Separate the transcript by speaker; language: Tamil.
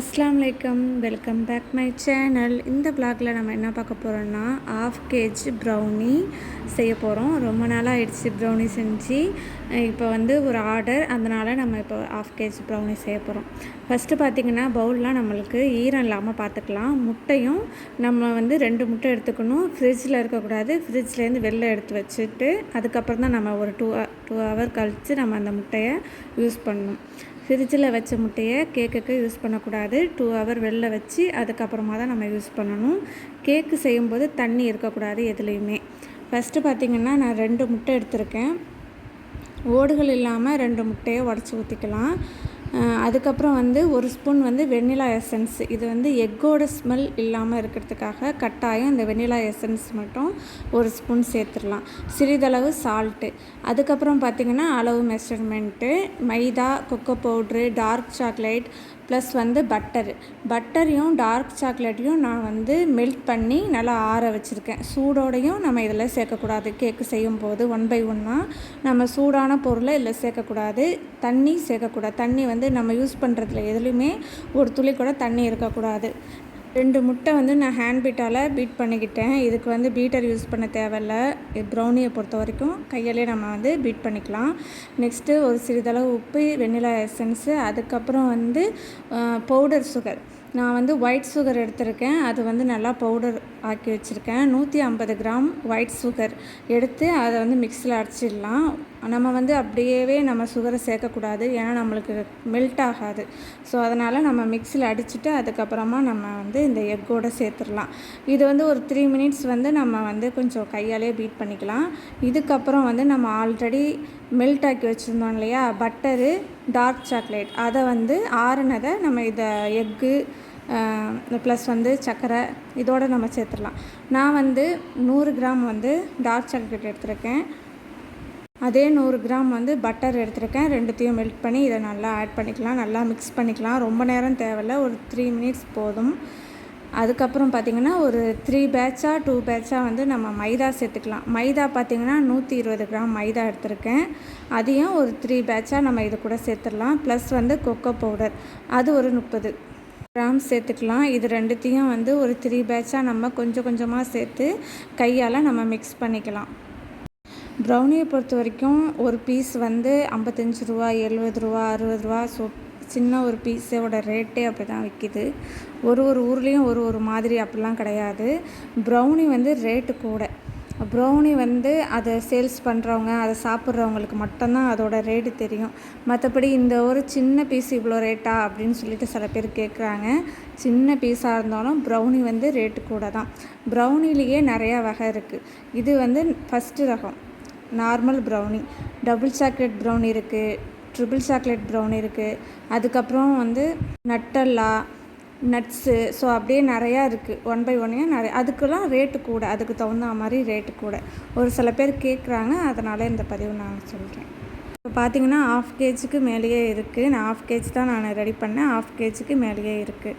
Speaker 1: அஸ்ஸலாமு அலைக்கும், வெல்கம் பேக் மை சேனல். இந்த vlogல நம்ம என்ன பார்க்க போகிறோம்னா, 1/2 kg ப்ரௌனி செய்ய போகிறோம். ரொம்ப நாளாக ஆயிடுச்சு ப்ரௌனி செஞ்சு. இப்போ வந்து ஒரு ஆர்டர், அதனால் நம்ம இப்போ 1/2 kg ப்ரௌனி செய்ய போகிறோம். ஃபஸ்ட்டு பார்த்திங்கன்னா பவுல்லாம் நம்மளுக்கு ஈரம் இல்லாமல் பார்த்துக்கலாம். முட்டையும் நம்ம வந்து 2 முட்டை எடுத்துக்கணும். ஃப்ரிட்ஜில் இருக்கக்கூடாது. ஃப்ரிட்ஜ்லேருந்து வெளில எடுத்து வச்சுட்டு அதுக்கப்புறம் தான் நம்ம ஒரு 2 ஹவர் கழித்து நம்ம அந்த முட்டையை யூஸ் பண்ணணும். ஃப்ரிட்ஜில் வச்ச முட்டையை கேக்குக்கு யூஸ் பண்ணக்கூடாது. 2 ஹவர் வெளில வச்சு அதுக்கப்புறமா தான் நம்ம யூஸ் பண்ணணும். கேக்கு செய்யும்போது தண்ணி இருக்கக்கூடாது எதுலேயுமே. ஃபஸ்ட்டு பார்த்திங்கன்னா நான் 2 முட்டை எடுத்திருக்கேன். ஓடுகள் இல்லாமல் 2 முட்டையை உடச்சி ஊற்றிக்கலாம். அதுக்கப்புறம் வந்து 1 ஸ்பூன் வந்து வெண்ணிலா எசன்ஸ். இது வந்து எக்கோட ஸ்மெல் இல்லாமல் இருக்கிறதுக்காக கட்டாயம் இந்த வெண்ணிலா எசன்ஸ் மட்டும் 1 ஸ்பூன் சேர்த்துடலாம். சிறிதளவு சால்ட்டு. அதுக்கப்புறம் பார்த்திங்கன்னா அளவு மெஷர்மெண்ட்டு மைதா, cocoa powder, dark chocolate plus வந்து பட்டரையும் டார்க் சாக்லேட்டையும் நான் வந்து மெல்ட் பண்ணி நல்லா ஆற வச்சுருக்கேன். சூடோடையும் நம்ம இதில் சேர்க்கக்கூடாது. கேக்கு செய்யும்போது 1 by 1 நம்ம சூடான பொருளை இதில் சேர்க்கக்கூடாது. தண்ணி சேர்க்கக்கூடாது. தண்ணி வந்து நம்ம யூஸ் பண்ணுறதுல எதுலேயுமே ஒரு துளி கூட தண்ணி இருக்கக்கூடாது. 2 முட்டை வந்து நான் ஹேண்ட் பீட்டால் பீட் பண்ணிக்கிட்டேன். இதுக்கு வந்து பீட்டர் யூஸ் பண்ண தேவையில்ல. ப்ரௌனியை பொறுத்த வரைக்கும் கையாலே நம்ம வந்து பீட் பண்ணிக்கலாம். நெக்ஸ்ட்டு ஒரு சிறிதளவு உப்பு, வெண்ணிலா எசன்ஸு, அதுக்கப்புறம் வந்து பவுடர் சுகர். நான் வந்து ஒயிட் சுகர் எடுத்திருக்கேன். அது வந்து நல்லா பவுடர் ஆக்கி வச்சுருக்கேன். 150 கிராம் ஒயிட் சுகர் எடுத்து அதை வந்து மிக்ஸியில் அடிச்சிடலாம். நம்ம வந்து அப்படியே நம்ம சுகரை சேர்க்கக்கூடாது, ஏன்னா நம்மளுக்கு மெல்ட் ஆகாது. ஸோ அதனால் நம்ம மிக்ஸியில் அடிச்சுட்டு அதுக்கப்புறமா நம்ம வந்து இந்த எக்கோடு சேர்த்துடலாம். இது வந்து ஒரு 3 மினிட்ஸ் வந்து நம்ம வந்து கொஞ்சம் கையாலே பீட் பண்ணிக்கலாம். இதுக்கப்புறம் வந்து நம்ம ஆல்ரெடி மெல்ட் ஆக்கி வச்சுருந்தோம் இல்லையா, பட்டரு, டார்க் சாக்லேட், அதை வந்து ஆறுனதை நம்ம இதை எக்கு ப்ளஸ் வந்து சர்க்கரை இதோடு நம்ம சேர்த்துடலாம். நான் வந்து 100 கிராம் வந்து டார்க் சாக்லேட் எடுத்திருக்கேன். அதே 100 கிராம் வந்து பட்டர் எடுத்திருக்கேன். ரெண்டுத்தையும் மெல்ட் பண்ணி இதை நல்லா ஆட் பண்ணிக்கலாம். நல்லா மிக்ஸ் பண்ணிக்கலாம். ரொம்ப நேரம் தேவையில்ல, ஒரு 3 மினிட்ஸ் போதும். அதுக்கப்புறம் பார்த்திங்கன்னா ஒரு 2 பேட்சாக வந்து நம்ம மைதா சேர்த்துக்கலாம். மைதா பார்த்திங்கன்னா 120 கிராம் மைதா எடுத்திருக்கேன். அதையும் ஒரு 3 பேட்சாக நம்ம இது கூட சேர்த்துடலாம். ப்ளஸ் வந்து கொக்கோ பவுடர், அது ஒரு 30 கிராம் சேர்த்துக்கலாம். இது ரெண்டுத்தையும் வந்து ஒரு 3 பேட்சாக நம்ம கொஞ்சம் கொஞ்சமாக சேர்த்து கையால் நம்ம மிக்ஸ் பண்ணிக்கலாம். ப்ரௌனியை பொறுத்த வரைக்கும் ஒரு பீஸ் வந்து 55 ரூபா, 70 ரூபா, 60 ரூபா. ஸோ சின்ன ஒரு பீஸோட ரேட்டே அப்படி தான் விற்கிது. ஒரு ஊர்லேயும் ஒரு மாதிரி அப்படிலாம் கிடையாது. ப்ரௌனி வந்து ரேட்டு கூட. ப்ரௌனி வந்து அதை சேல்ஸ் பண்ணுறவங்க, அதை சாப்பிட்றவங்களுக்கு மட்டும்தான் அதோட ரேட்டு தெரியும். மற்றபடி இந்த ஒரு சின்ன பீஸ் இவ்வளோ ரேட்டா அப்படின்னு சொல்லிட்டு சில பேர் கேட்குறாங்க. சின்ன பீஸாக இருந்தாலும் ப்ரௌனி வந்து ரேட்டு கூட தான். ப்ரௌனிலேயே நிறையா வகை இருக்குது. இது வந்து ஃபஸ்ட்டு ரகம் normal brownie. Double chocolate brownie இருக்குது, ட்ரிபிள் சாக்லேட் ப்ரௌனி இருக்குது, அதுக்கப்புறம் வந்து நட்டல்லா, நட்ஸு. ஸோ அப்படியே நிறையா இருக்குது. 1 by 1 நிறைய. அதுக்கெல்லாம் ரேட்டு கூட, அதுக்கு தகுந்த மாதிரி ரேட்டு கூட. ஒரு சில பேர் கேட்குறாங்க, அதனால் இந்த பதிவு நான் சொல்கிறேன். இப்போ பார்த்திங்கன்னா 1/2 kgக்கு மேலேயே இருக்குது. நான் 1/2 kg தான் நான் ரெடி பண்ணேன். 1/2 kgக்கு மேலேயே இருக்குது.